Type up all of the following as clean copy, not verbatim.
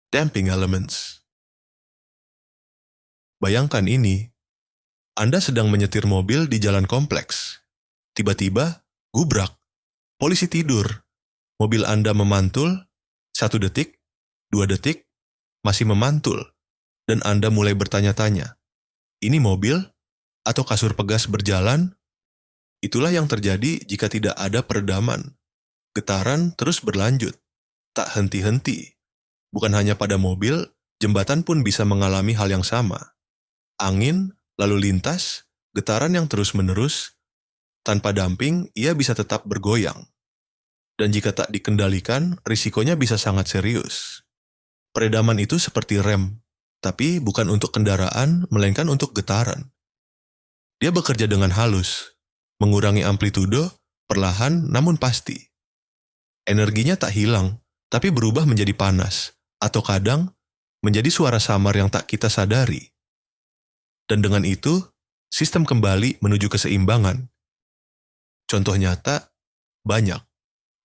damping elements. Bayangkan ini, Anda sedang menyetir mobil di jalan kompleks. Tiba-tiba, gubrak, polisi tidur, mobil Anda memantul, 1 detik, 2 detik, masih memantul, dan Anda mulai bertanya-tanya, ini mobil atau kasur pegas berjalan? Itulah yang terjadi jika tidak ada peredaman. Getaran terus berlanjut, tak henti-henti. Bukan hanya pada mobil, jembatan pun bisa mengalami hal yang sama. Angin, lalu lintas, getaran yang terus-menerus, tanpa damping, ia bisa tetap bergoyang. Dan jika tak dikendalikan, risikonya bisa sangat serius. Peredaman itu seperti rem, tapi bukan untuk kendaraan, melainkan untuk getaran. Dia bekerja dengan halus, mengurangi amplitudo, perlahan namun pasti. Energinya tak hilang, tapi berubah menjadi panas, atau kadang menjadi suara samar yang tak kita sadari. Dan dengan itu, sistem kembali menuju keseimbangan. Contoh nyata, banyak.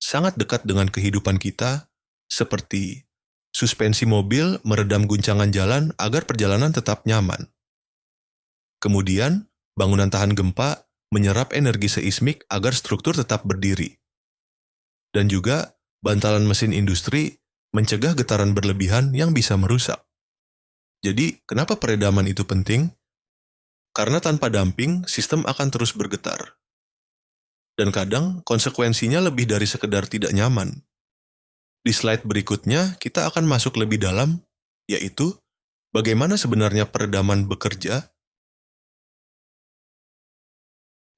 Sangat dekat dengan kehidupan kita, seperti suspensi mobil meredam guncangan jalan agar perjalanan tetap nyaman. Kemudian, bangunan tahan gempa menyerap energi seismik agar struktur tetap berdiri. Dan juga, bantalan mesin industri mencegah getaran berlebihan yang bisa merusak. Jadi, kenapa peredaman itu penting? Karena tanpa damping, sistem akan terus bergetar. Dan kadang, konsekuensinya lebih dari sekedar tidak nyaman. Di slide berikutnya, kita akan masuk lebih dalam, yaitu bagaimana sebenarnya peredaman bekerja.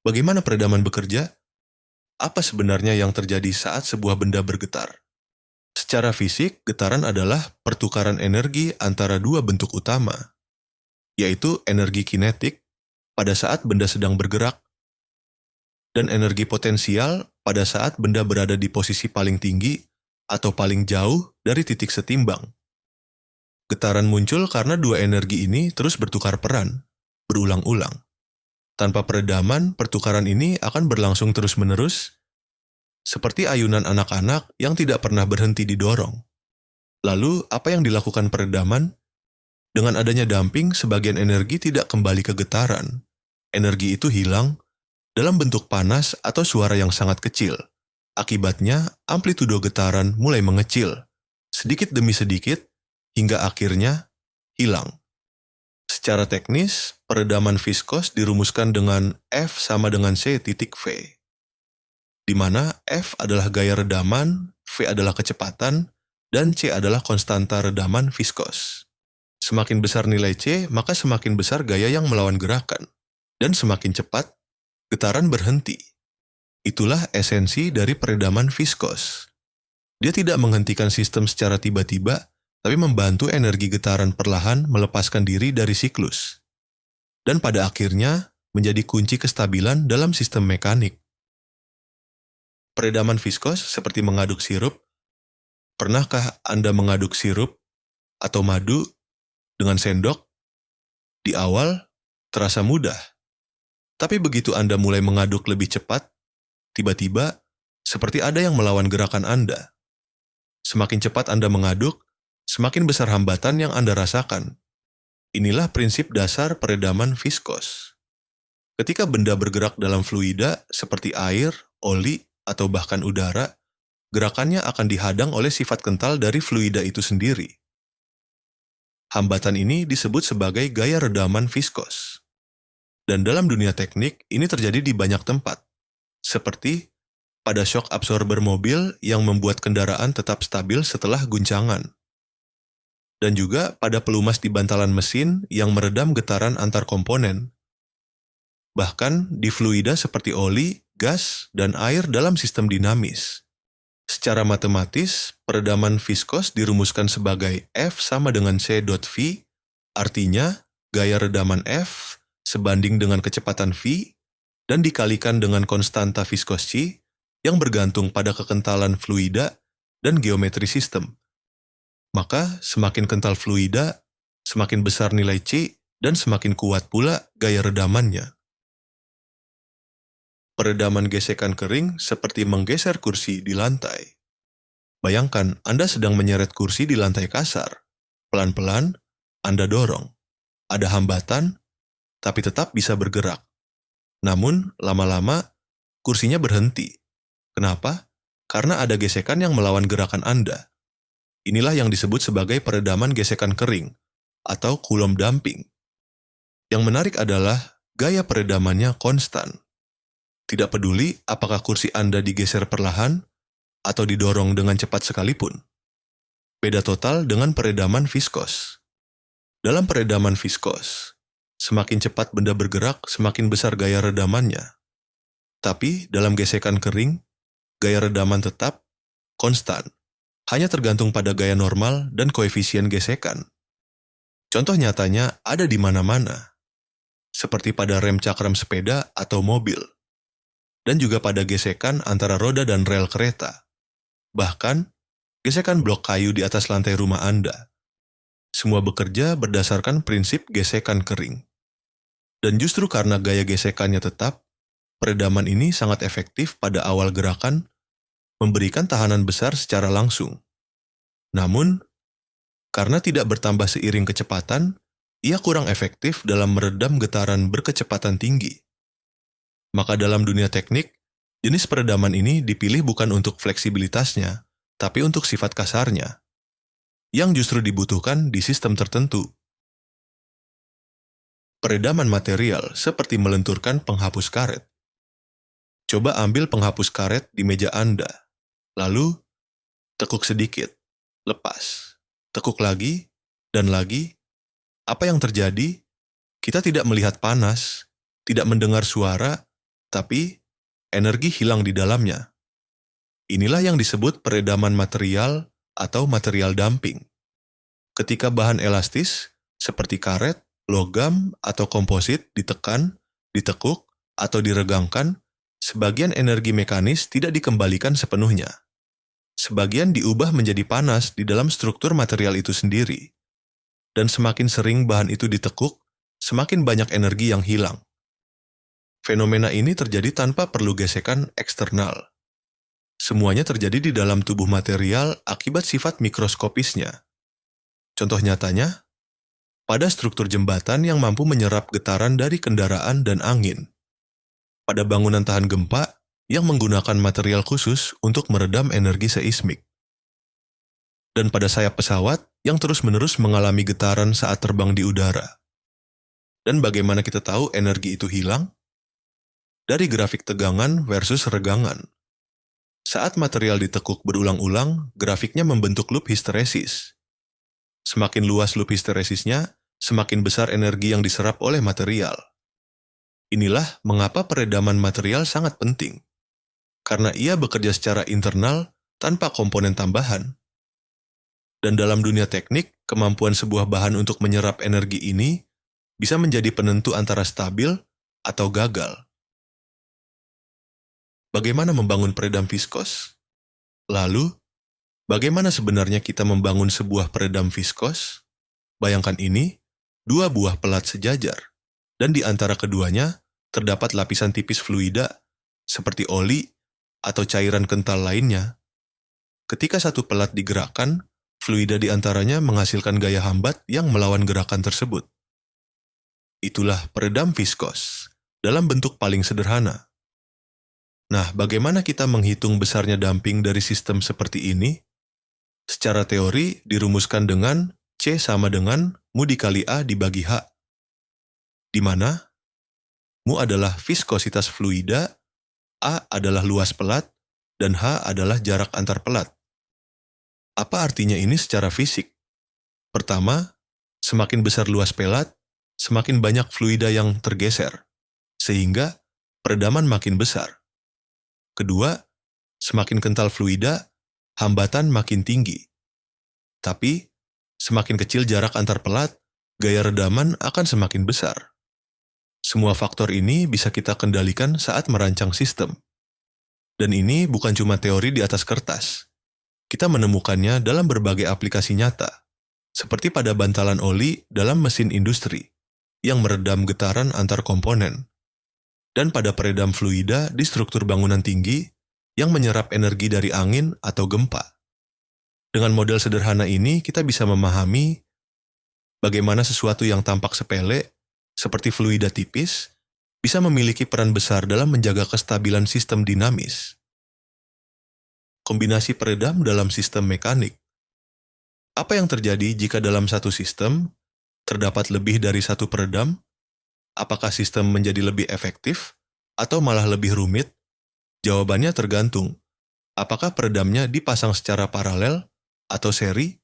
Bagaimana peredaman bekerja? Apa sebenarnya yang terjadi saat sebuah benda bergetar? Secara fisik, getaran adalah pertukaran energi antara dua bentuk utama, yaitu energi kinetik pada saat benda sedang bergerak, dan energi potensial pada saat benda berada di posisi paling tinggi atau paling jauh dari titik setimbang. Getaran muncul karena dua energi ini terus bertukar peran, berulang-ulang. Tanpa peredaman, pertukaran ini akan berlangsung terus-menerus, seperti ayunan anak-anak yang tidak pernah berhenti didorong. Lalu, apa yang dilakukan peredaman? Dengan adanya damping, sebagian energi tidak kembali ke getaran. Energi itu hilang dalam bentuk panas atau suara yang sangat kecil. Akibatnya, amplitudo getaran mulai mengecil, sedikit demi sedikit, hingga akhirnya hilang. Secara teknis, peredaman viskos dirumuskan dengan F sama dengan C titik V, di mana F adalah gaya redaman, V adalah kecepatan, dan C adalah konstanta redaman viskos. Semakin besar nilai C, maka semakin besar gaya yang melawan gerakan, dan semakin cepat, getaran berhenti. Itulah esensi dari peredaman viskos. Dia tidak menghentikan sistem secara tiba-tiba, tapi membantu energi getaran perlahan melepaskan diri dari siklus. Dan pada akhirnya, menjadi kunci kestabilan dalam sistem mekanik. Peredaman viskos seperti mengaduk sirup. Pernahkah Anda mengaduk sirup atau madu dengan sendok? Di awal, terasa mudah. Tapi begitu Anda mulai mengaduk lebih cepat, tiba-tiba, seperti ada yang melawan gerakan Anda. Semakin cepat Anda mengaduk, semakin besar hambatan yang Anda rasakan. Inilah prinsip dasar peredaman viskos. Ketika benda bergerak dalam fluida seperti air, oli, atau bahkan udara, gerakannya akan dihadang oleh sifat kental dari fluida itu sendiri. Hambatan ini disebut sebagai gaya redaman viskos. Dan dalam dunia teknik, ini terjadi di banyak tempat, seperti pada shock absorber mobil yang membuat kendaraan tetap stabil setelah guncangan. Dan juga pada pelumas di bantalan mesin yang meredam getaran antar komponen. Bahkan di fluida seperti oli, gas, dan air dalam sistem dinamis. Secara matematis, peredaman viskos dirumuskan sebagai F sama dengan C dot V, artinya gaya redaman F sebanding dengan kecepatan V, dan dikalikan dengan konstanta viskos C yang bergantung pada kekentalan fluida dan geometri sistem. Maka, semakin kental fluida, semakin besar nilai C, dan semakin kuat pula gaya redamannya. Peredaman gesekan kering seperti menggeser kursi di lantai. Bayangkan Anda sedang menyeret kursi di lantai kasar. Pelan-pelan, Anda dorong. Ada hambatan, tapi tetap bisa bergerak. Namun, lama-lama, kursinya berhenti. Kenapa? Karena ada gesekan yang melawan gerakan Anda. Inilah yang disebut sebagai peredaman gesekan kering, atau Coulomb damping. Yang menarik adalah gaya peredamannya konstan. Tidak peduli apakah kursi Anda digeser perlahan atau didorong dengan cepat sekalipun. Beda total dengan peredaman viskos. Dalam peredaman viskos, semakin cepat benda bergerak, semakin besar gaya redamannya. Tapi dalam gesekan kering, gaya redaman tetap konstan. Hanya tergantung pada gaya normal dan koefisien gesekan. Contoh nyatanya ada di mana-mana, seperti pada rem cakram sepeda atau mobil, dan juga pada gesekan antara roda dan rel kereta. Bahkan, gesekan blok kayu di atas lantai rumah Anda. Semua bekerja berdasarkan prinsip gesekan kering. Dan justru karena gaya gesekannya tetap, peredaman ini sangat efektif pada awal gerakan, memberikan tahanan besar secara langsung. Namun, karena tidak bertambah seiring kecepatan, ia kurang efektif dalam meredam getaran berkecepatan tinggi. Maka dalam dunia teknik, jenis peredaman ini dipilih bukan untuk fleksibilitasnya, tapi untuk sifat kasarnya, yang justru dibutuhkan di sistem tertentu. Peredaman material seperti melenturkan penghapus karet. Coba ambil penghapus karet di meja Anda, lalu tekuk sedikit, lepas, tekuk lagi, dan lagi. Apa yang terjadi? Kita tidak melihat panas, tidak mendengar suara, tapi energi hilang di dalamnya. Inilah yang disebut peredaman material atau material damping. Ketika bahan elastis, seperti karet, logam, atau komposit ditekan, ditekuk, atau diregangkan, sebagian energi mekanis tidak dikembalikan sepenuhnya. Sebagian diubah menjadi panas di dalam struktur material itu sendiri. Dan semakin sering bahan itu ditekuk, semakin banyak energi yang hilang. Fenomena ini terjadi tanpa perlu gesekan eksternal. Semuanya terjadi di dalam tubuh material akibat sifat mikroskopisnya. Contoh nyatanya, pada struktur jembatan yang mampu menyerap getaran dari kendaraan dan angin. Pada bangunan tahan gempa yang menggunakan material khusus untuk meredam energi seismik. Dan pada sayap pesawat yang terus-menerus mengalami getaran saat terbang di udara. Dan bagaimana kita tahu energi itu hilang? Dari grafik tegangan versus regangan. Saat material ditekuk berulang-ulang, grafiknya membentuk loop histeresis. Semakin luas loop histeresisnya, semakin besar energi yang diserap oleh material. Inilah mengapa peredaman material sangat penting. Karena ia bekerja secara internal tanpa komponen tambahan. Dan dalam dunia teknik, kemampuan sebuah bahan untuk menyerap energi ini bisa menjadi penentu antara stabil atau gagal. Bagaimana membangun peredam viskos? Lalu, bagaimana sebenarnya kita membangun sebuah peredam viskos? Bayangkan ini, dua buah pelat sejajar, dan di antara keduanya terdapat lapisan tipis fluida seperti oli atau cairan kental lainnya. Ketika satu pelat digerakkan, fluida di antaranya menghasilkan gaya hambat yang melawan gerakan tersebut. Itulah peredam viskos, dalam bentuk paling sederhana. Nah, bagaimana kita menghitung besarnya damping dari sistem seperti ini? Secara teori dirumuskan dengan C sama dengan mu dikali A dibagi H, di mana mu adalah viskositas fluida, A adalah luas pelat, dan H adalah jarak antar pelat. Apa artinya ini secara fisik? Pertama, semakin besar luas pelat, semakin banyak fluida yang tergeser, sehingga peredaman makin besar. Kedua, semakin kental fluida, hambatan makin tinggi. Tapi, semakin kecil jarak antar pelat, gaya redaman akan semakin besar. Semua faktor ini bisa kita kendalikan saat merancang sistem. Dan ini bukan cuma teori di atas kertas. Kita menemukannya dalam berbagai aplikasi nyata, seperti pada bantalan oli dalam mesin industri, yang meredam getaran antar komponen, dan pada peredam fluida di struktur bangunan tinggi, yang menyerap energi dari angin atau gempa. Dengan model sederhana ini, kita bisa memahami bagaimana sesuatu yang tampak sepele, seperti fluida tipis, bisa memiliki peran besar dalam menjaga kestabilan sistem dinamis. Kombinasi peredam dalam sistem mekanik. Apa yang terjadi jika dalam satu sistem terdapat lebih dari satu peredam? Apakah sistem menjadi lebih efektif atau malah lebih rumit? Jawabannya tergantung. Apakah peredamnya dipasang secara paralel atau seri?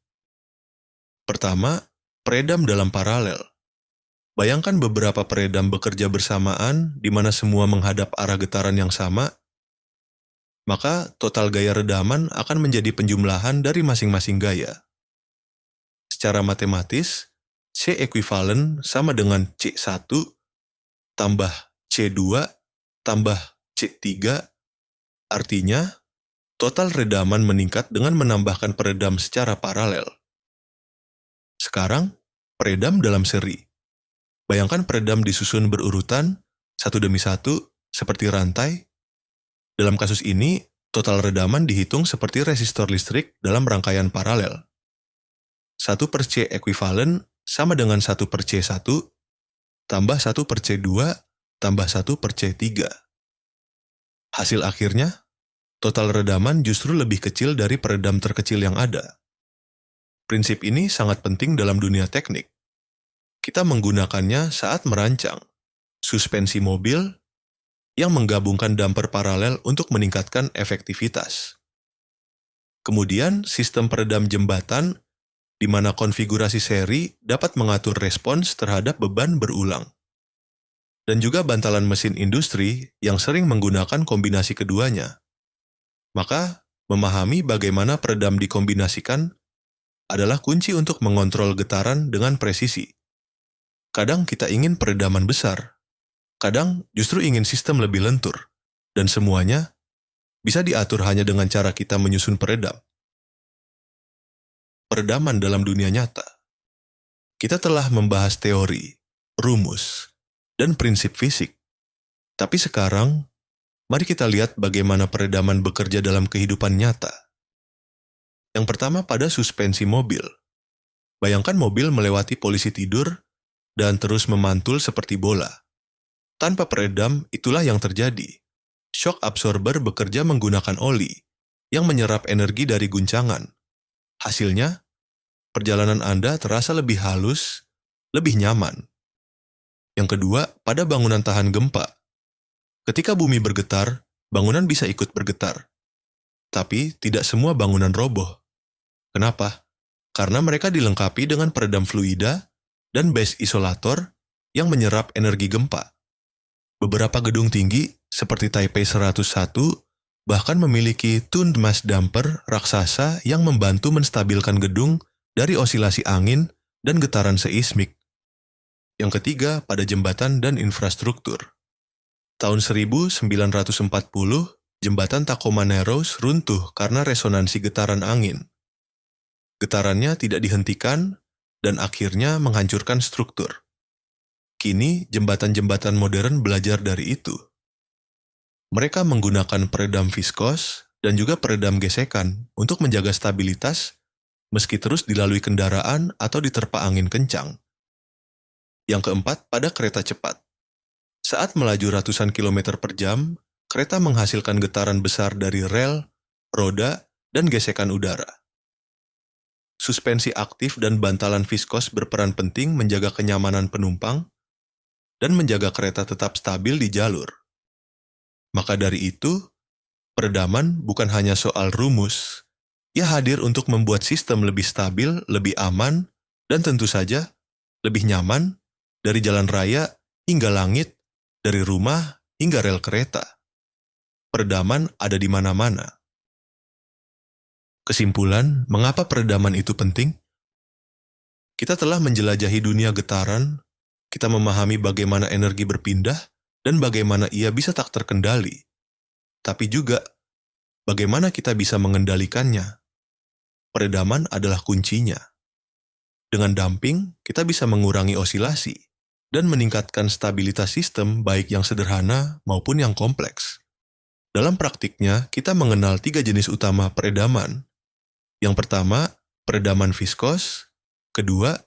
Pertama, peredam dalam paralel. Bayangkan beberapa peredam bekerja bersamaan di mana semua menghadap arah getaran yang sama, maka total gaya redaman akan menjadi penjumlahan dari masing-masing gaya. Secara matematis, C ekuivalen sama dengan C1 tambah C2 tambah C3, artinya total redaman meningkat dengan menambahkan peredam secara paralel. Sekarang, peredam dalam seri. Bayangkan peredam disusun berurutan, satu demi satu, seperti rantai. Dalam kasus ini, total redaman dihitung seperti resistor listrik dalam rangkaian paralel. 1 per C ekuivalen sama dengan 1 per C1, tambah 1 per C2, tambah 1 per C3. Hasil akhirnya, total redaman justru lebih kecil dari peredam terkecil yang ada. Prinsip ini sangat penting dalam dunia teknik. Kita menggunakannya saat merancang suspensi mobil yang menggabungkan damper paralel untuk meningkatkan efektivitas. Kemudian, sistem peredam jembatan di mana konfigurasi seri dapat mengatur respons terhadap beban berulang. Dan juga bantalan mesin industri yang sering menggunakan kombinasi keduanya. Maka, memahami bagaimana peredam dikombinasikan adalah kunci untuk mengontrol getaran dengan presisi. Kadang kita ingin peredaman besar, kadang justru ingin sistem lebih lentur, dan semuanya bisa diatur hanya dengan cara kita menyusun peredam. Peredaman dalam dunia nyata. Kita telah membahas teori, rumus, dan prinsip fisik. Tapi sekarang, mari kita lihat bagaimana peredaman bekerja dalam kehidupan nyata. Yang pertama pada suspensi mobil. Bayangkan mobil melewati polisi tidur dan terus memantul seperti bola. Tanpa peredam, itulah yang terjadi. Shock absorber bekerja menggunakan oli yang menyerap energi dari guncangan. Hasilnya, perjalanan Anda terasa lebih halus, lebih nyaman. Yang kedua, pada bangunan tahan gempa. Ketika bumi bergetar, bangunan bisa ikut bergetar. Tapi tidak semua bangunan roboh. Kenapa? Karena mereka dilengkapi dengan peredam fluida dan base isolator yang menyerap energi gempa. Beberapa gedung tinggi, seperti Taipei 101, bahkan memiliki tuned mass damper raksasa yang membantu menstabilkan gedung dari osilasi angin dan getaran seismik. Yang ketiga, pada jembatan dan infrastruktur. Tahun 1940, jembatan Tacoma Narrows runtuh karena resonansi getaran angin. Getarannya tidak dihentikan dan akhirnya menghancurkan struktur. Kini, jembatan-jembatan modern belajar dari itu. Mereka menggunakan peredam viskos dan juga peredam gesekan untuk menjaga stabilitas meski terus dilalui kendaraan atau diterpa angin kencang. Yang keempat, pada kereta cepat. Saat melaju ratusan kilometer per jam, kereta menghasilkan getaran besar dari rel, roda, dan gesekan udara. Suspensi aktif dan bantalan viskos berperan penting menjaga kenyamanan penumpang dan menjaga kereta tetap stabil di jalur. Maka dari itu, peredaman bukan hanya soal rumus, ia hadir untuk membuat sistem lebih stabil, lebih aman, dan tentu saja lebih nyaman dari jalan raya hingga langit, dari rumah hingga rel kereta. Peredaman ada di mana-mana. Kesimpulan, mengapa peredaman itu penting? Kita telah menjelajahi dunia getaran, kita memahami bagaimana energi berpindah, dan bagaimana ia bisa tak terkendali. Tapi juga, bagaimana kita bisa mengendalikannya. Peredaman adalah kuncinya. Dengan damping, kita bisa mengurangi osilasi dan meningkatkan stabilitas sistem baik yang sederhana maupun yang kompleks. Dalam praktiknya, kita mengenal 3 jenis utama peredaman. Yang pertama, peredaman viskos. Kedua,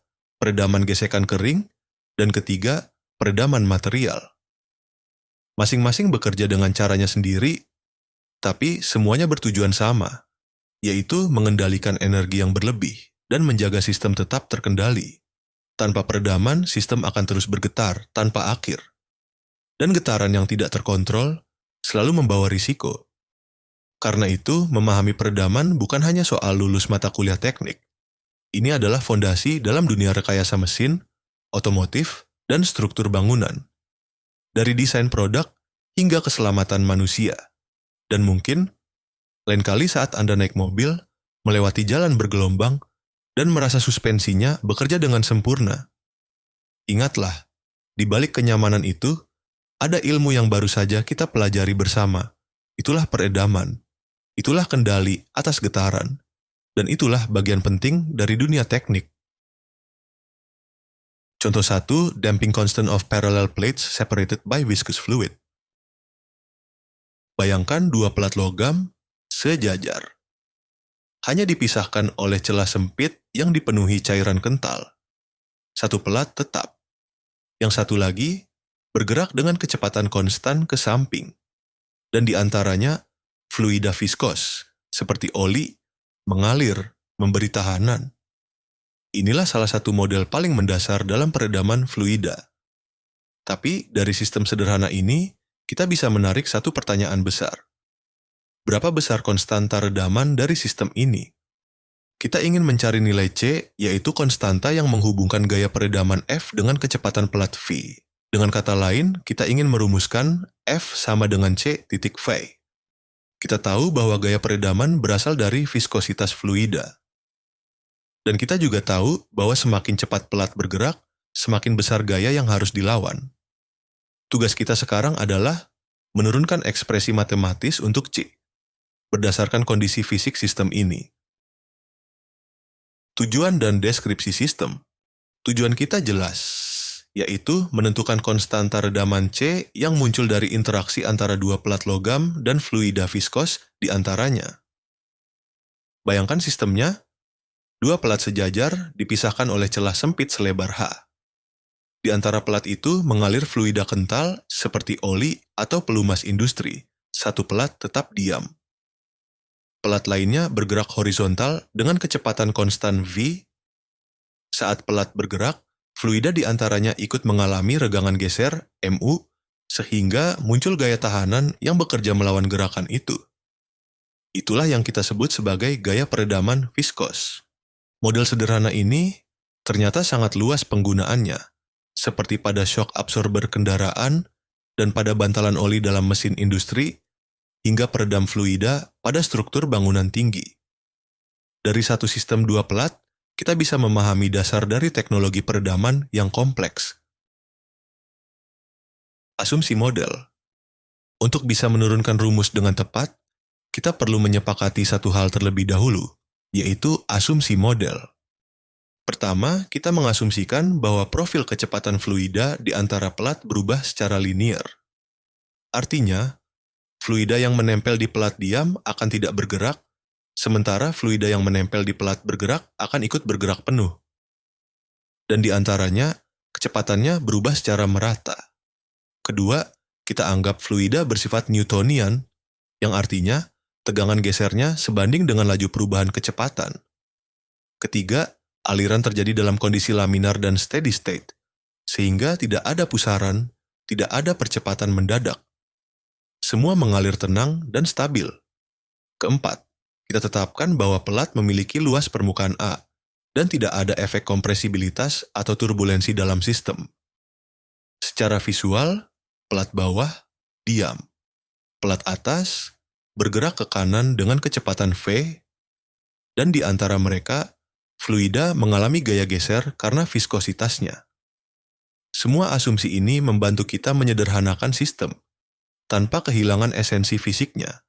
peredaman gesekan kering, dan ketiga, peredaman material. Masing-masing bekerja dengan caranya sendiri, tapi semuanya bertujuan sama, yaitu mengendalikan energi yang berlebih dan menjaga sistem tetap terkendali. Tanpa peredaman, sistem akan terus bergetar tanpa akhir. Dan getaran yang tidak terkontrol selalu membawa risiko. Karena itu, memahami peredaman bukan hanya soal lulus mata kuliah teknik. Ini adalah fondasi dalam dunia rekayasa mesin, otomotif, dan struktur bangunan. Dari desain produk hingga keselamatan manusia. Dan mungkin, lain kali saat Anda naik mobil, melewati jalan bergelombang, dan merasa suspensinya bekerja dengan sempurna. Ingatlah, di balik kenyamanan itu, ada ilmu yang baru saja kita pelajari bersama. Itulah peredaman. Itulah kendali atas getaran. Dan itulah bagian penting dari dunia teknik. Contoh 1, damping constant of parallel plates separated by viscous fluid. Bayangkan dua pelat logam sejajar. Hanya dipisahkan oleh celah sempit yang dipenuhi cairan kental. Satu pelat tetap. Yang satu lagi bergerak dengan kecepatan konstan ke samping. Dan di antaranya fluida viskos, seperti oli, mengalir, memberi tahanan. Inilah salah satu model paling mendasar dalam peredaman fluida. Tapi dari sistem sederhana ini, kita bisa menarik satu pertanyaan besar. Berapa besar konstanta redaman dari sistem ini? Kita ingin mencari nilai C, yaitu konstanta yang menghubungkan gaya peredaman F dengan kecepatan pelat V. Dengan kata lain, kita ingin merumuskan F sama dengan C titik V. Kita tahu bahwa gaya peredaman berasal dari viskositas fluida. Dan kita juga tahu bahwa semakin cepat pelat bergerak, semakin besar gaya yang harus dilawan. Tugas kita sekarang adalah menurunkan ekspresi matematis untuk C, berdasarkan kondisi fisik sistem ini. Tujuan dan deskripsi sistem. Tujuan kita jelas, yaitu menentukan konstanta redaman C yang muncul dari interaksi antara dua pelat logam dan fluida viskos di antaranya. Bayangkan sistemnya, dua pelat sejajar dipisahkan oleh celah sempit selebar H. Di antara pelat itu mengalir fluida kental seperti oli atau pelumas industri. Satu pelat tetap diam. Pelat lainnya bergerak horizontal dengan kecepatan konstan V. Saat pelat bergerak, fluida di antaranya ikut mengalami regangan geser, MU, sehingga muncul gaya tahanan yang bekerja melawan gerakan itu. Itulah yang kita sebut sebagai gaya peredaman viskos. Model sederhana ini ternyata sangat luas penggunaannya, seperti pada shock absorber kendaraan dan pada bantalan oli dalam mesin industri, hingga peredam fluida pada struktur bangunan tinggi. Dari satu sistem dua pelat, kita bisa memahami dasar dari teknologi peredaman yang kompleks. Asumsi model. Untuk bisa menurunkan rumus dengan tepat, kita perlu menyepakati satu hal terlebih dahulu, yaitu asumsi model. Pertama, kita mengasumsikan bahwa profil kecepatan fluida di antara pelat berubah secara linier. Artinya, fluida yang menempel di pelat diam akan tidak bergerak, sementara fluida yang menempel di pelat bergerak akan ikut bergerak penuh. Dan di antaranya, kecepatannya berubah secara merata. Kedua, kita anggap fluida bersifat Newtonian, yang artinya tegangan gesernya sebanding dengan laju perubahan kecepatan. Ketiga, aliran terjadi dalam kondisi laminar dan steady state, sehingga tidak ada pusaran, tidak ada percepatan mendadak. Semua mengalir tenang dan stabil. Keempat, kita tetapkan bahwa pelat memiliki luas permukaan A, dan tidak ada efek kompresibilitas atau turbulensi dalam sistem. Secara visual, pelat bawah diam. Pelat atas bergerak ke kanan dengan kecepatan V, dan di antara mereka, fluida mengalami gaya geser karena viskositasnya. Semua asumsi ini membantu kita menyederhanakan sistem, tanpa kehilangan esensi fisiknya.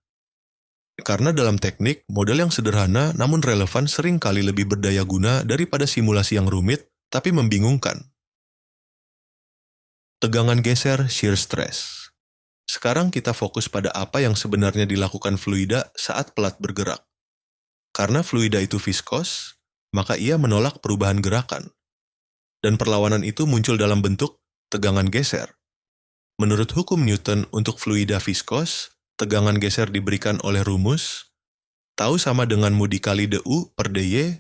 Karena dalam teknik, model yang sederhana namun relevan sering kali lebih berdaya guna daripada simulasi yang rumit tapi membingungkan. Tegangan geser shear stress. Sekarang kita fokus pada apa yang sebenarnya dilakukan fluida saat pelat bergerak. Karena fluida itu viskos, maka ia menolak perubahan gerakan. Dan perlawanan itu muncul dalam bentuk tegangan geser. Menurut hukum Newton untuk fluida viskos, tegangan geser diberikan oleh rumus tau sama dengan mu dikali du per dy,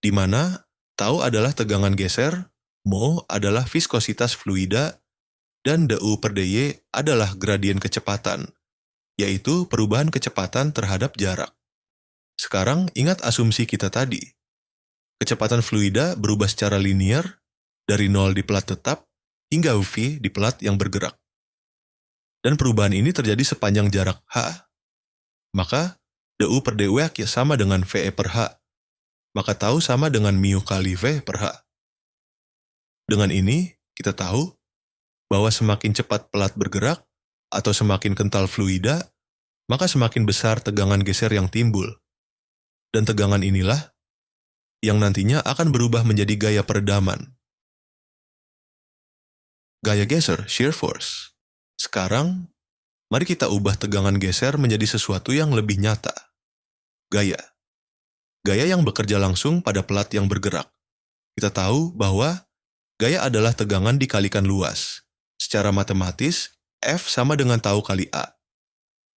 di mana tau adalah tegangan geser, mo adalah viskositas fluida, dan du per dy adalah gradien kecepatan, yaitu perubahan kecepatan terhadap jarak. Sekarang ingat asumsi kita tadi. Kecepatan fluida berubah secara linear dari 0 di pelat tetap hingga v di pelat yang bergerak. Dan perubahan ini terjadi sepanjang jarak h. Maka du per dy sama dengan ve per h. Maka tau sama dengan mu kali v per h. Dengan ini, kita tahu bahwa semakin cepat pelat bergerak atau semakin kental fluida, maka semakin besar tegangan geser yang timbul. Dan tegangan inilah yang nantinya akan berubah menjadi gaya peredaman. Gaya geser, shear force. Sekarang, mari kita ubah tegangan geser menjadi sesuatu yang lebih nyata. Gaya. Gaya yang bekerja langsung pada pelat yang bergerak. Kita tahu bahwa gaya adalah tegangan dikalikan luas. Secara matematis, F sama dengan tau kali A.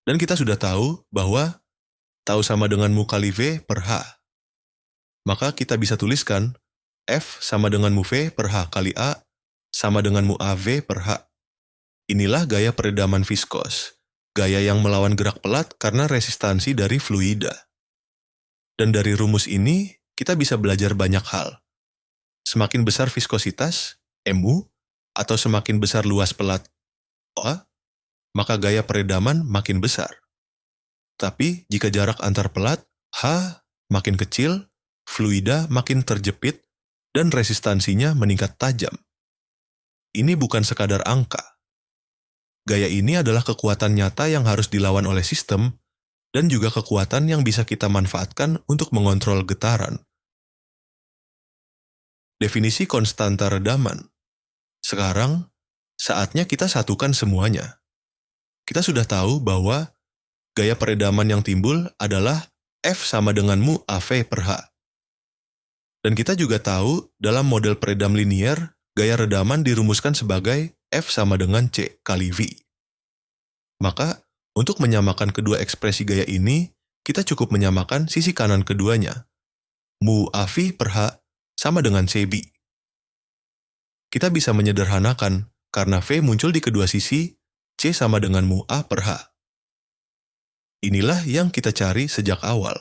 Dan kita sudah tahu bahwa tau sama dengan mu kali V per H. Maka kita bisa tuliskan F sama dengan mu V per H kali A sama dengan mu AV per H. Inilah gaya peredaman viskos. Gaya yang melawan gerak pelat karena resistansi dari fluida. Dan dari rumus ini, kita bisa belajar banyak hal. Semakin besar viskositas, mu, atau semakin besar luas pelat, O, maka gaya peredaman makin besar. Tapi jika jarak antar pelat, H, makin kecil, fluida makin terjepit, dan resistansinya meningkat tajam. Ini bukan sekadar angka. Gaya ini adalah kekuatan nyata yang harus dilawan oleh sistem, dan juga kekuatan yang bisa kita manfaatkan untuk mengontrol getaran. Definisi konstanta redaman. Sekarang, saatnya kita satukan semuanya. Kita sudah tahu bahwa gaya peredaman yang timbul adalah F sama dengan mu AV per H. Dan kita juga tahu dalam model peredam linier, gaya redaman dirumuskan sebagai F sama dengan C kali V. Maka, untuk menyamakan kedua ekspresi gaya ini, kita cukup menyamakan sisi kanan keduanya. Mu AV per H sama dengan CB. Kita bisa menyederhanakan karena V muncul di kedua sisi, C sama dengan mu A per H. Inilah yang kita cari sejak awal.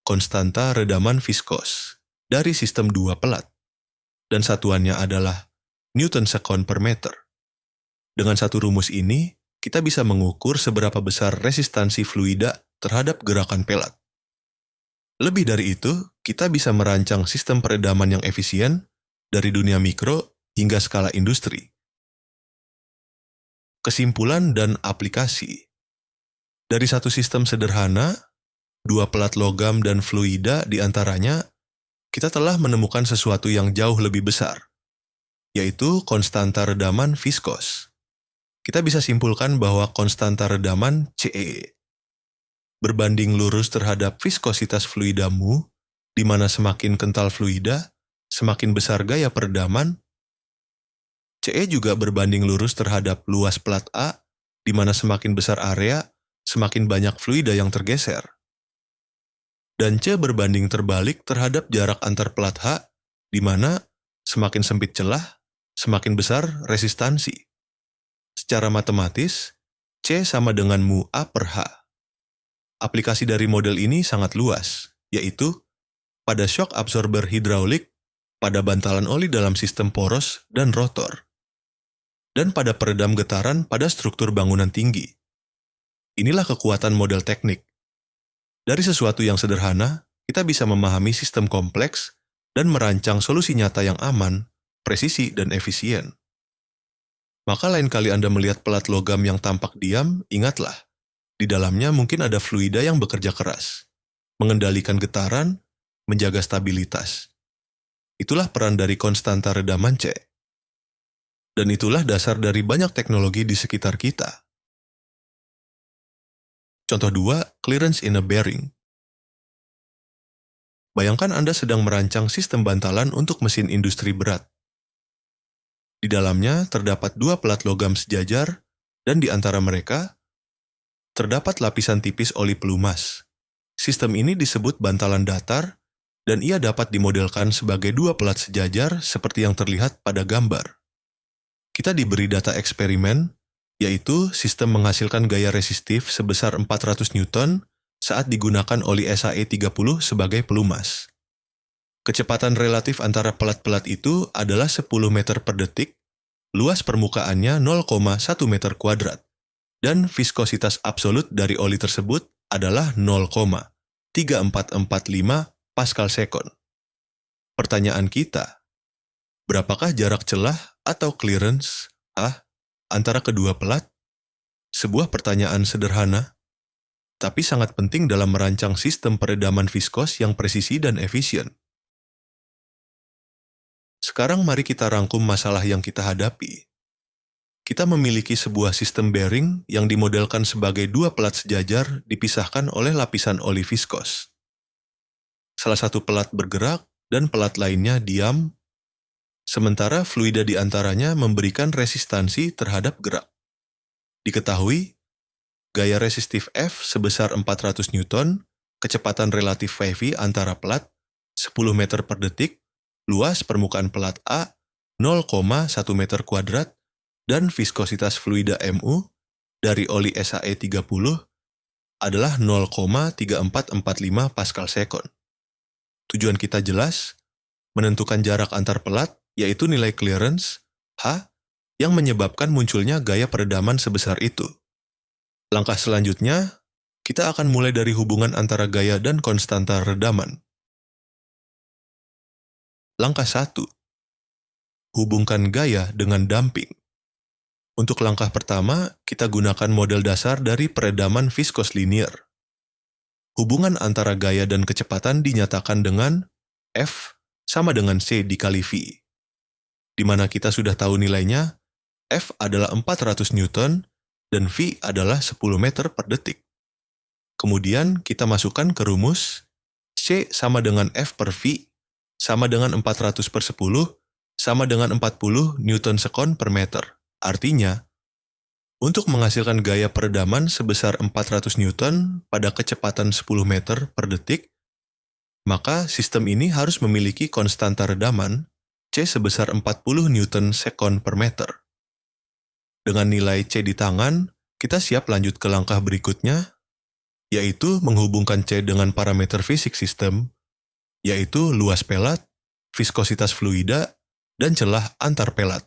Konstanta redaman viskos dari sistem dua pelat. Dan satuannya adalah Newton second per meter. Dengan satu rumus ini, kita bisa mengukur seberapa besar resistansi fluida terhadap gerakan pelat. Lebih dari itu, kita bisa merancang sistem peredaman yang efisien dari dunia mikro hingga skala industri. Kesimpulan dan aplikasi. Dari satu sistem sederhana, dua pelat logam dan fluida di antaranya, kita telah menemukan sesuatu yang jauh lebih besar, yaitu konstanta redaman viskos. Kita bisa simpulkan bahwa konstanta redaman CE berbanding lurus terhadap viskositas fluida mu, di mana semakin kental fluida, semakin besar gaya peredaman. CE juga berbanding lurus terhadap luas pelat A, di mana semakin besar area, semakin banyak fluida yang tergeser. Dan C berbanding terbalik terhadap jarak antar pelat H, di mana semakin sempit celah, semakin besar resistansi. Secara matematis, C sama dengan mu A per H. Aplikasi dari model ini sangat luas, yaitu pada shock absorber hidraulik, pada bantalan oli dalam sistem poros dan rotor, dan pada peredam getaran pada struktur bangunan tinggi. Inilah kekuatan model teknik. Dari sesuatu yang sederhana, kita bisa memahami sistem kompleks dan merancang solusi nyata yang aman, presisi, dan efisien. Maka lain kali Anda melihat pelat logam yang tampak diam, ingatlah, di dalamnya mungkin ada fluida yang bekerja keras, mengendalikan getaran, menjaga stabilitas. Itulah peran dari konstanta redaman C. Dan itulah dasar dari banyak teknologi di sekitar kita. Contoh 2, clearance in a bearing. Bayangkan Anda sedang merancang sistem bantalan untuk mesin industri berat. Di dalamnya terdapat dua pelat logam sejajar, dan di antara mereka terdapat lapisan tipis oli pelumas. Sistem ini disebut bantalan datar, dan ia dapat dimodelkan sebagai dua pelat sejajar seperti yang terlihat pada gambar. Kita diberi data eksperimen, yaitu sistem menghasilkan gaya resistif sebesar 400 Newton saat digunakan oli SAE30 sebagai pelumas. Kecepatan relatif antara pelat-pelat itu adalah 10 meter per detik, luas permukaannya 0,1 meter kuadrat, dan viskositas absolut dari oli tersebut adalah 0,3445 Pascal Second. Pertanyaan kita, berapakah jarak celah atau clearance antara kedua pelat? Sebuah pertanyaan sederhana, tapi sangat penting dalam merancang sistem peredaman viskos yang presisi dan efisien. Sekarang mari kita rangkum masalah yang kita hadapi. Kita memiliki sebuah sistem bearing yang dimodelkan sebagai dua pelat sejajar dipisahkan oleh lapisan oli viskos. Salah satu pelat bergerak dan pelat lainnya diam, sementara fluida di antaranya memberikan resistansi terhadap gerak. Diketahui, gaya resistif F sebesar 400 Newton, kecepatan relatif VV antara pelat 10 meter per detik, luas permukaan pelat A 0,1 meter kuadrat, dan viskositas fluida Mu dari oli SAE30 adalah 0,3445 Pascal Second. Tujuan kita jelas, menentukan jarak antar pelat, yaitu nilai clearance, H, yang menyebabkan munculnya gaya peredaman sebesar itu. Langkah selanjutnya, kita akan mulai dari hubungan antara gaya dan konstanta redaman. Langkah 1. Hubungkan gaya dengan damping. Untuk langkah pertama, kita gunakan model dasar dari peredaman viskos linear. Hubungan antara gaya dan kecepatan dinyatakan dengan F sama dengan C dikali V. Di mana kita sudah tahu nilainya, F adalah 400 Newton dan V adalah 10 meter per detik. Kemudian kita masukkan ke rumus, C sama dengan F per V sama dengan 400 per 10 sama dengan 40 Newton sekon per meter. Artinya, untuk menghasilkan gaya peredaman sebesar 400 Newton pada kecepatan 10 meter per detik, maka sistem ini harus memiliki konstanta redaman C sebesar 40 Newton sekon per meter. Dengan nilai C di tangan, kita siap lanjut ke langkah berikutnya, yaitu menghubungkan C dengan parameter fisik sistem, yaitu luas pelat, viskositas fluida, dan celah antar pelat.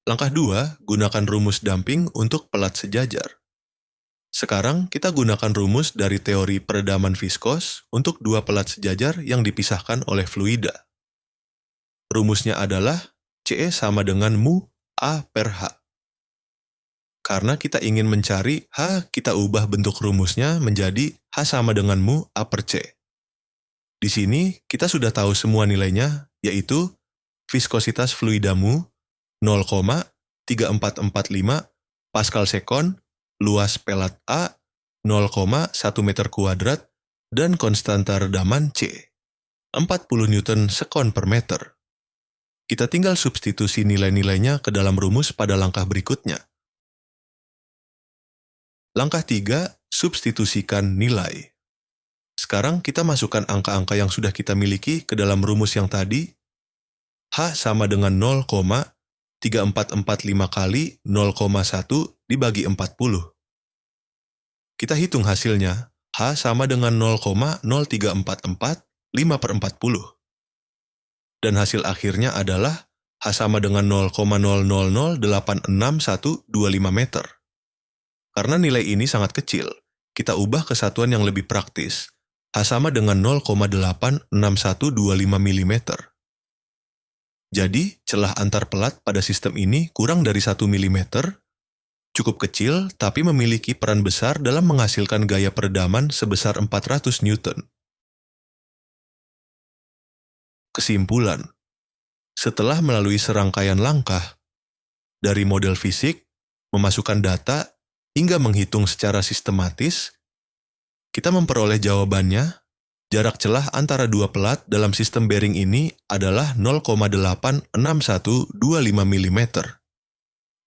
Langkah 2, gunakan rumus damping untuk pelat sejajar. Sekarang kita gunakan rumus dari teori peredaman viskos untuk dua pelat sejajar yang dipisahkan oleh fluida. Rumusnya adalah CE sama dengan mu A per H. Karena kita ingin mencari H, kita ubah bentuk rumusnya menjadi H sama dengan mu A per C. Di sini kita sudah tahu semua nilainya, yaitu viskositas fluida mu 0,3445 Pascal Second, luas pelat A 0,1 meter kuadrat, dan konstanta redaman C 40 Newton sekon per meter. Kita tinggal substitusi nilai-nilainya ke dalam rumus pada langkah berikutnya. Langkah 3, substitusikan nilai. Sekarang kita masukkan angka-angka yang sudah kita miliki ke dalam rumus yang tadi. H sama dengan 0,3445 kali 0,1 dibagi 40. Kita hitung hasilnya. H sama dengan 0,0344 5 per 40. Dan hasil akhirnya adalah H sama dengan 0,00086125 meter. Karena nilai ini sangat kecil, kita ubah ke satuan yang lebih praktis. H sama dengan 0,86125 mm. Jadi, celah antar pelat pada sistem ini kurang dari 1 mm, cukup kecil tapi memiliki peran besar dalam menghasilkan gaya peredaman sebesar 400 Newton. Kesimpulan, setelah melalui serangkaian langkah, dari model fisik, memasukkan data, hingga menghitung secara sistematis, kita memperoleh jawabannya, Jarak celah antara dua pelat dalam sistem bearing ini adalah 0,86125 mm.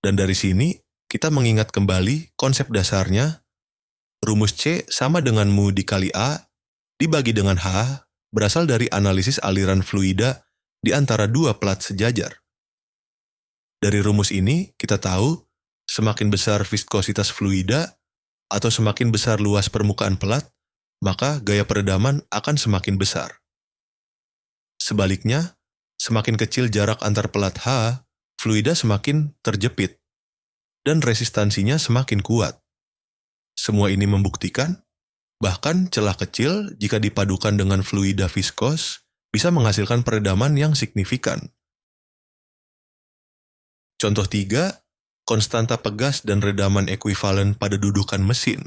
Dan dari sini, kita mengingat kembali konsep dasarnya, rumus C sama dengan mu dikali A dibagi dengan H berasal dari analisis aliran fluida di antara dua pelat sejajar. Dari rumus ini, kita tahu semakin besar viskositas fluida atau semakin besar luas permukaan pelat, maka gaya peredaman akan semakin besar. Sebaliknya, semakin kecil jarak antar pelat H, fluida semakin terjepit, dan resistansinya semakin kuat. Semua ini membuktikan, bahkan celah kecil jika dipadukan dengan fluida viskos, bisa menghasilkan peredaman yang signifikan. Contoh 3, konstanta pegas dan redaman ekuivalen pada dudukan mesin.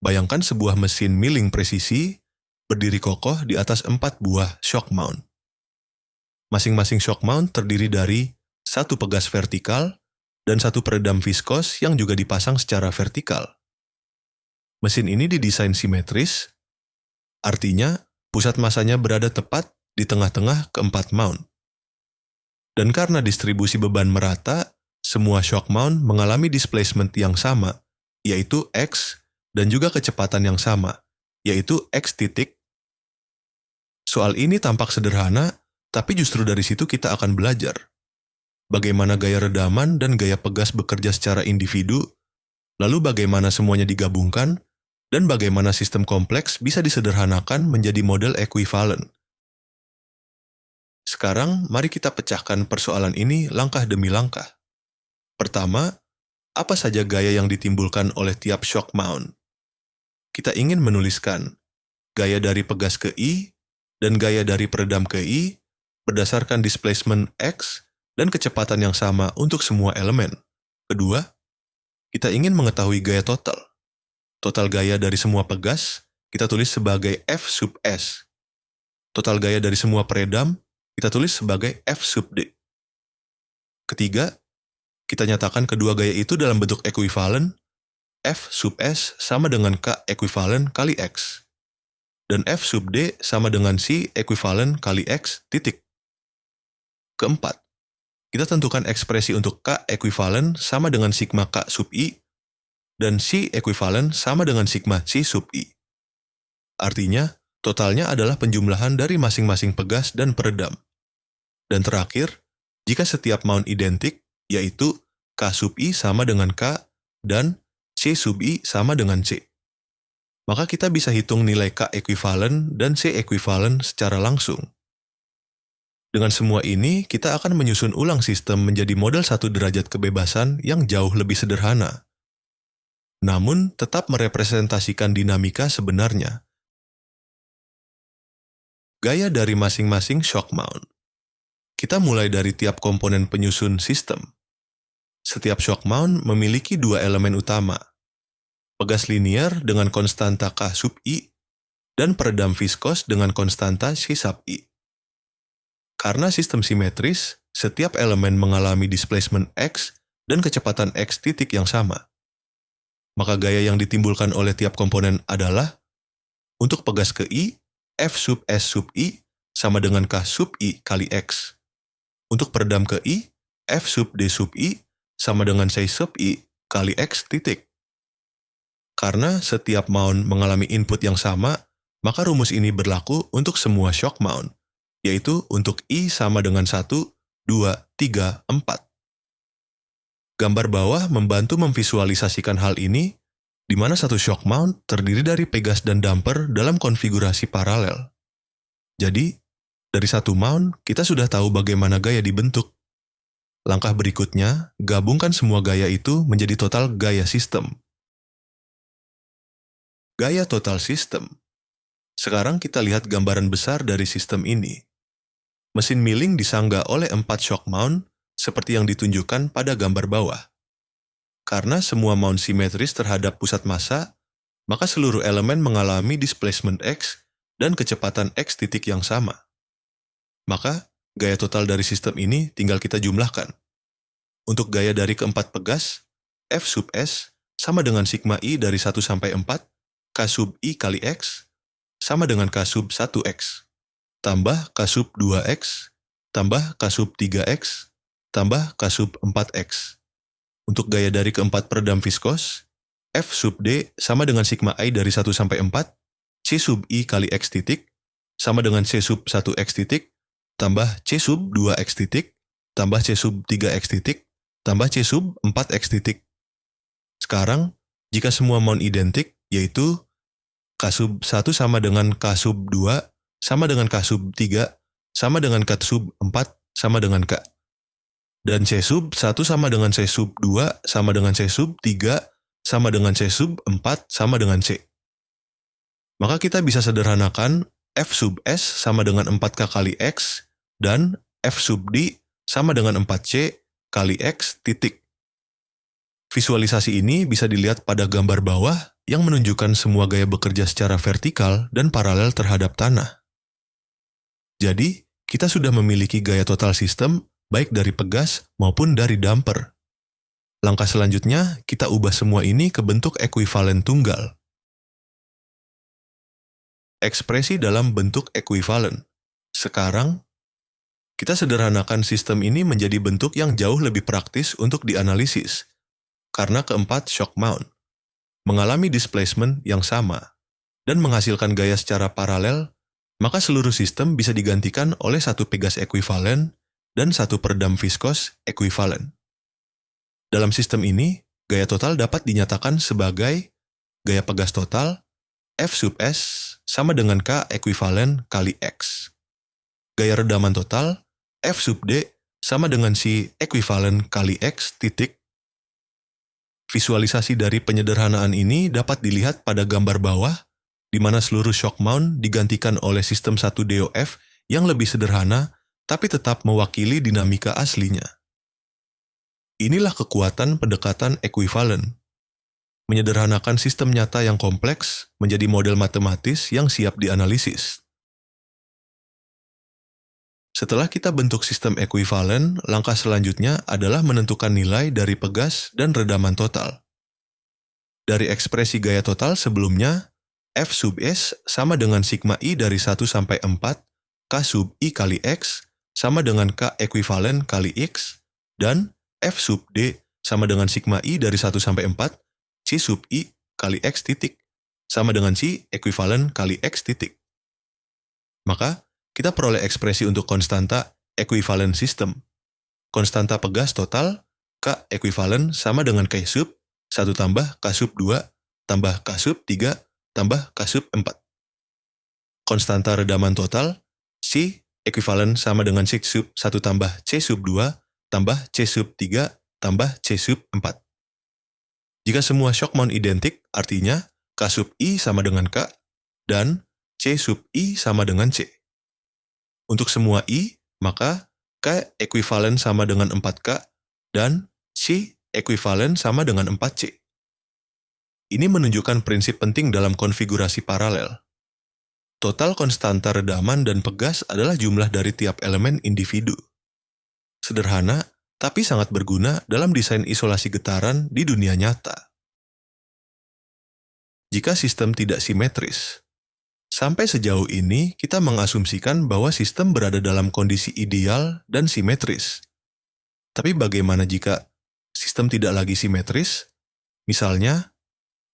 Bayangkan sebuah mesin milling presisi berdiri kokoh di atas 4 buah shock mount. Masing-masing shock mount terdiri dari satu pegas vertikal dan satu peredam viskos yang juga dipasang secara vertikal. Mesin ini didesain simetris, artinya pusat masanya berada tepat di tengah-tengah keempat mount. Dan karena distribusi beban merata, semua shock mount mengalami displacement yang sama, yaitu X, dan juga kecepatan yang sama, yaitu X titik. Soal ini tampak sederhana, tapi justru dari situ kita akan belajar bagaimana gaya redaman dan gaya pegas bekerja secara individu, lalu bagaimana semuanya digabungkan, dan bagaimana sistem kompleks bisa disederhanakan menjadi model ekuivalen. Sekarang, mari kita pecahkan persoalan ini langkah demi langkah. Pertama, apa saja gaya yang ditimbulkan oleh tiap shock mount? Kita ingin menuliskan gaya dari pegas ke I dan gaya dari peredam ke I berdasarkan displacement X dan kecepatan yang sama untuk semua elemen. Kedua, kita ingin mengetahui gaya total. Total gaya dari semua pegas kita tulis sebagai F sub S. Total gaya dari semua peredam kita tulis sebagai F sub D. Ketiga, kita nyatakan kedua gaya itu dalam bentuk ekuivalen. F sub S sama dengan K ekuivalen kali X. Dan F sub D sama dengan C ekuivalen kali X titik. Keempat, kita tentukan ekspresi untuk K ekuivalen sama dengan sigma K sub I, dan C ekuivalen sama dengan sigma C sub I. Artinya, totalnya adalah penjumlahan dari masing-masing pegas dan peredam. Dan terakhir, jika setiap mount identik, yaitu K sub I sama dengan K, dan C sub I sama dengan C. Maka kita bisa hitung nilai K ekuivalen dan C ekuivalen secara langsung. Dengan semua ini, kita akan menyusun ulang sistem menjadi model satu derajat kebebasan yang jauh lebih sederhana. Namun, tetap merepresentasikan dinamika sebenarnya. Gaya dari masing-masing shock mount. Kita mulai dari tiap komponen penyusun sistem. Setiap shock mount memiliki dua elemen utama, pegas linier dengan konstanta K sub I, dan peredam viskos dengan konstanta C sub I. Karena sistem simetris, setiap elemen mengalami displacement X dan kecepatan X titik yang sama. Maka gaya yang ditimbulkan oleh tiap komponen adalah, untuk pegas ke I, F sub S sub I sama dengan K sub I kali X. Untuk peredam ke I, F sub D sub I sama dengan C sub I kali X titik. Karena setiap mount mengalami input yang sama, maka rumus ini berlaku untuk semua shock mount, yaitu untuk I sama dengan 1, 2, 3, 4. Gambar bawah membantu memvisualisasikan hal ini, di mana satu shock mount terdiri dari pegas dan damper dalam konfigurasi paralel. Jadi, dari satu mount, kita sudah tahu bagaimana gaya dibentuk. Langkah berikutnya, gabungkan semua gaya itu menjadi total gaya sistem. Gaya total sistem. Sekarang kita lihat gambaran besar dari sistem ini. Mesin milling disangga oleh 4 shock mount seperti yang ditunjukkan pada gambar bawah. Karena semua mount simetris terhadap pusat massa, maka seluruh elemen mengalami displacement X dan kecepatan X titik yang sama. Maka, gaya total dari sistem ini tinggal kita jumlahkan. Untuk gaya dari keempat pegas, F sub S sama dengan sigma I dari 1 sampai 4, K sub I kali X, sama dengan K sub 1X, tambah K sub 2X, tambah K sub 3X, tambah K sub 4X. Untuk gaya dari keempat peredam viskos, F sub D sama dengan sigma I dari 1 sampai 4, C sub I kali X titik, sama dengan C sub 1X titik, tambah C sub 2X titik, tambah C sub 3X titik, tambah C sub 4X titik. Sekarang, jika semua mount identik, yaitu K sub 1 sama dengan K sub 2, sama dengan K sub 3, sama dengan K sub 4, sama dengan K. Dan C sub 1 sama dengan C sub 2, sama dengan C sub 3, sama dengan C sub 4, sama dengan C. Maka kita bisa sederhanakan F sub S sama dengan 4K kali X, dan F sub D sama dengan 4C kali X titik. Visualisasi ini bisa dilihat pada gambar bawah yang menunjukkan semua gaya bekerja secara vertikal dan paralel terhadap tanah. Jadi, kita sudah memiliki gaya total sistem baik dari pegas maupun dari damper. Langkah selanjutnya, kita ubah semua ini ke bentuk ekuivalen tunggal. Ekspresi dalam bentuk ekuivalen. Sekarang, kita sederhanakan sistem ini menjadi bentuk yang jauh lebih praktis untuk dianalisis, karena keempat shock mount mengalami displacement yang sama dan menghasilkan gaya secara paralel, maka seluruh sistem bisa digantikan oleh satu pegas ekuivalen dan satu peredam viskos ekuivalen. Dalam sistem ini, gaya total dapat dinyatakan sebagai gaya pegas total F sub S sama dengan K ekuivalen kali X. Gaya redaman total F sub D sama dengan C ekuivalen kali X titik. Visualisasi dari penyederhanaan ini dapat dilihat pada gambar bawah, di mana seluruh shock mount digantikan oleh sistem 1 DOF yang lebih sederhana tapi tetap mewakili dinamika aslinya. Inilah kekuatan pendekatan ekuivalen. Menyederhanakan sistem nyata yang kompleks menjadi model matematis yang siap dianalisis. Setelah kita bentuk sistem ekuivalen, langkah selanjutnya adalah menentukan nilai dari pegas dan redaman total. Dari ekspresi gaya total sebelumnya, F sub S sama dengan sigma I dari 1 sampai 4, K sub I kali X, sama dengan K ekuivalen kali X, dan F sub D sama dengan sigma I dari 1 sampai 4, C sub I kali X titik, sama dengan C ekuivalen kali X titik. Maka, kita peroleh ekspresi untuk konstanta ekuivalen sistem. Konstanta pegas total, K ekuivalen sama dengan K sub, 1 tambah K sub 2, tambah K sub 3, tambah K sub 4. Konstanta redaman total, C ekuivalen sama dengan C sub 1 tambah C sub 2, tambah C sub 3, tambah C sub 4. Jika semua shock mount identik, artinya K sub I sama dengan K, dan C sub I sama dengan C. Untuk semua I, maka K ekuivalen sama dengan 4K, dan C ekuivalen sama dengan 4C. Ini menunjukkan prinsip penting dalam konfigurasi paralel. Total konstanta redaman dan pegas adalah jumlah dari tiap elemen individu. Sederhana, tapi sangat berguna dalam desain isolasi getaran di dunia nyata. Jika sistem tidak simetris, sampai sejauh ini kita mengasumsikan bahwa sistem berada dalam kondisi ideal dan simetris. Tapi bagaimana jika sistem tidak lagi simetris? Misalnya,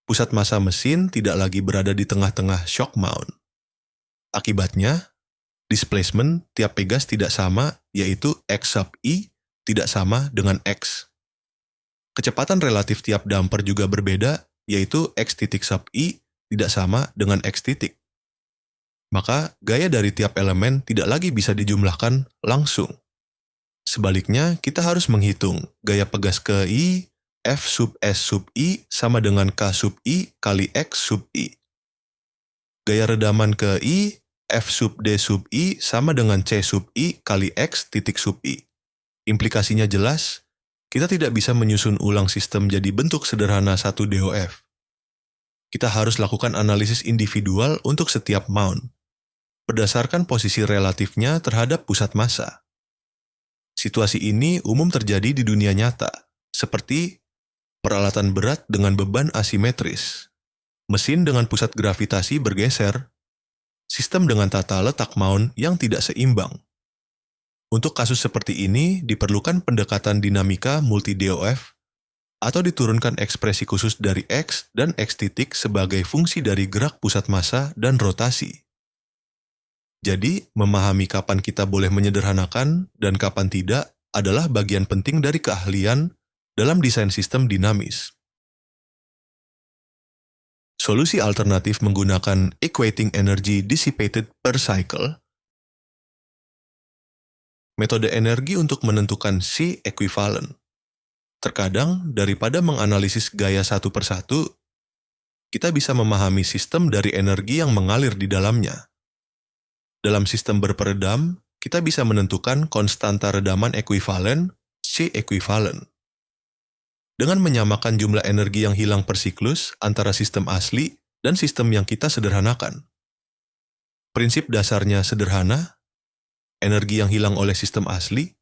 pusat massa mesin tidak lagi berada di tengah-tengah shock mount. Akibatnya, displacement tiap pegas tidak sama, yaitu X sub I tidak sama dengan X. Kecepatan relatif tiap damper juga berbeda, yaitu X titik sub I tidak sama dengan X titik. Maka, gaya dari tiap elemen tidak lagi bisa dijumlahkan langsung. Sebaliknya, kita harus menghitung gaya pegas ke I, F sub S sub I sama dengan K sub I kali X sub I. Gaya redaman ke I, F sub D sub I sama dengan C sub I kali X titik sub I. Implikasinya jelas, kita tidak bisa menyusun ulang sistem jadi bentuk sederhana 1 DOF. Kita harus lakukan analisis individual untuk setiap mount, berdasarkan posisi relatifnya terhadap pusat massa. Situasi ini umum terjadi di dunia nyata, seperti peralatan berat dengan beban asimetris, mesin dengan pusat gravitasi bergeser, sistem dengan tata letak mount yang tidak seimbang. Untuk kasus seperti ini, diperlukan pendekatan dinamika multi-DOF atau diturunkan ekspresi khusus dari X dan X titik sebagai fungsi dari gerak pusat massa dan rotasi. Jadi, memahami kapan kita boleh menyederhanakan dan kapan tidak adalah bagian penting dari keahlian dalam desain sistem dinamis. Solusi alternatif menggunakan equating energy dissipated per cycle. Metode energi untuk menentukan C equivalent. Terkadang, daripada menganalisis gaya satu persatu, kita bisa memahami sistem dari energi yang mengalir di dalamnya. Dalam sistem berperedam, kita bisa menentukan konstanta redaman ekuivalen, C equivalent. Dengan menyamakan jumlah energi yang hilang per siklus antara sistem asli dan sistem yang kita sederhanakan. Prinsip dasarnya sederhana, energi yang hilang oleh sistem asli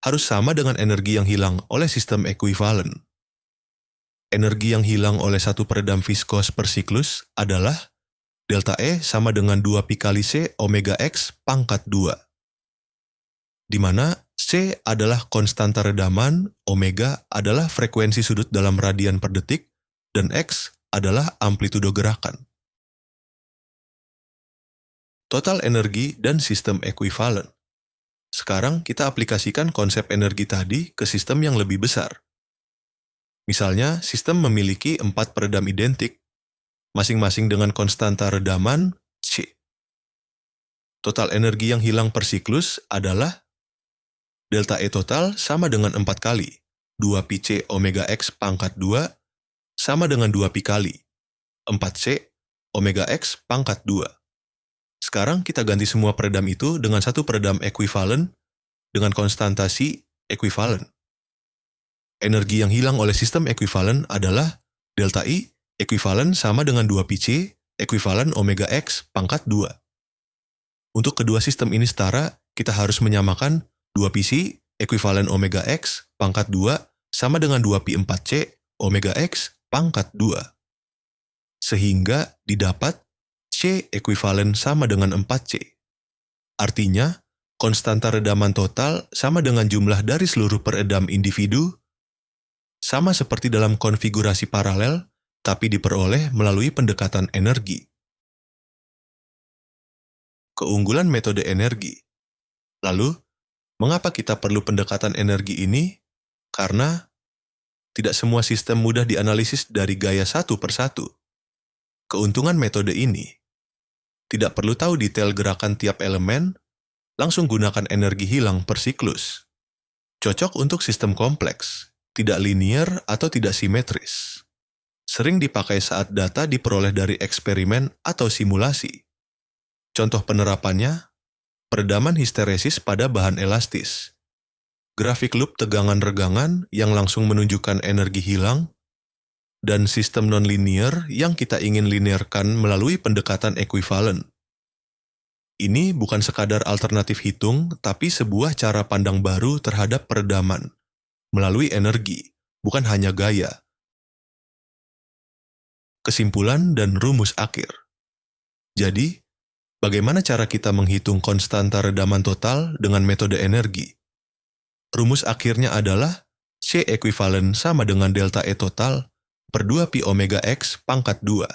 harus sama dengan energi yang hilang oleh sistem ekuivalen. Energi yang hilang oleh satu peredam viskos per siklus adalah delta E sama dengan 2 pi kali C omega X pangkat 2. Di mana C adalah konstanta redaman, omega adalah frekuensi sudut dalam radian per detik, dan X adalah amplitudo gerakan. Total energi dan sistem ekuivalen. Sekarang kita aplikasikan konsep energi tadi ke sistem yang lebih besar. Misalnya, sistem memiliki 4 peredam identik, masing-masing dengan konstanta redaman C. Total energi yang hilang per siklus adalah delta E total sama dengan 4 kali 2 pi C omega X pangkat 2 sama dengan 2 pi kali 4C omega X pangkat 2. Sekarang kita ganti semua peredam itu dengan satu peredam ekuivalen dengan konstanta C ekuivalen. Energi yang hilang oleh sistem ekuivalen adalah delta I ekuivalen sama dengan 2 pi C ekuivalen omega X pangkat 2. Untuk kedua sistem ini setara, kita harus menyamakan 2 pi C ekuivalen omega X pangkat 2 sama dengan 2 pi 4C omega X pangkat 2. Sehingga didapat C ekuivalen sama dengan 4C. Artinya, konstanta redaman total sama dengan jumlah dari seluruh peredam individu, sama seperti dalam konfigurasi paralel, tapi diperoleh melalui pendekatan energi. Keunggulan metode energi. Lalu, mengapa kita perlu pendekatan energi ini? Karena tidak semua sistem mudah dianalisis dari gaya satu persatu. Keuntungan metode ini, tidak perlu tahu detail gerakan tiap elemen, langsung gunakan energi hilang per siklus. Cocok untuk sistem kompleks, tidak linear atau tidak simetris. Sering dipakai saat data diperoleh dari eksperimen atau simulasi. Contoh penerapannya, peredaman histeresis pada bahan elastis. Grafik loop tegangan-regangan yang langsung menunjukkan energi hilang, dan sistem non-linear yang kita ingin linearkan melalui pendekatan ekuivalen. Ini bukan sekadar alternatif hitung, tapi sebuah cara pandang baru terhadap peredaman, melalui energi, bukan hanya gaya. Kesimpulan dan rumus akhir. Jadi, bagaimana cara kita menghitung konstanta redaman total dengan metode energi? Rumus akhirnya adalah C ekuivalen sama dengan delta E total per 2 pi omega X pangkat 2.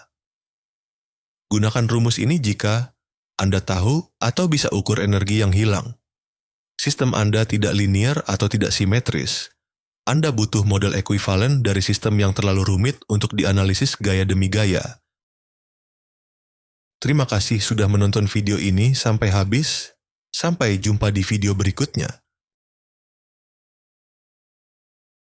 Gunakan rumus ini jika Anda tahu atau bisa ukur energi yang hilang. Sistem Anda tidak linear atau tidak simetris. Anda butuh model ekuivalen dari sistem yang terlalu rumit untuk dianalisis gaya demi gaya. Terima kasih sudah menonton video ini sampai habis. Sampai jumpa di video berikutnya.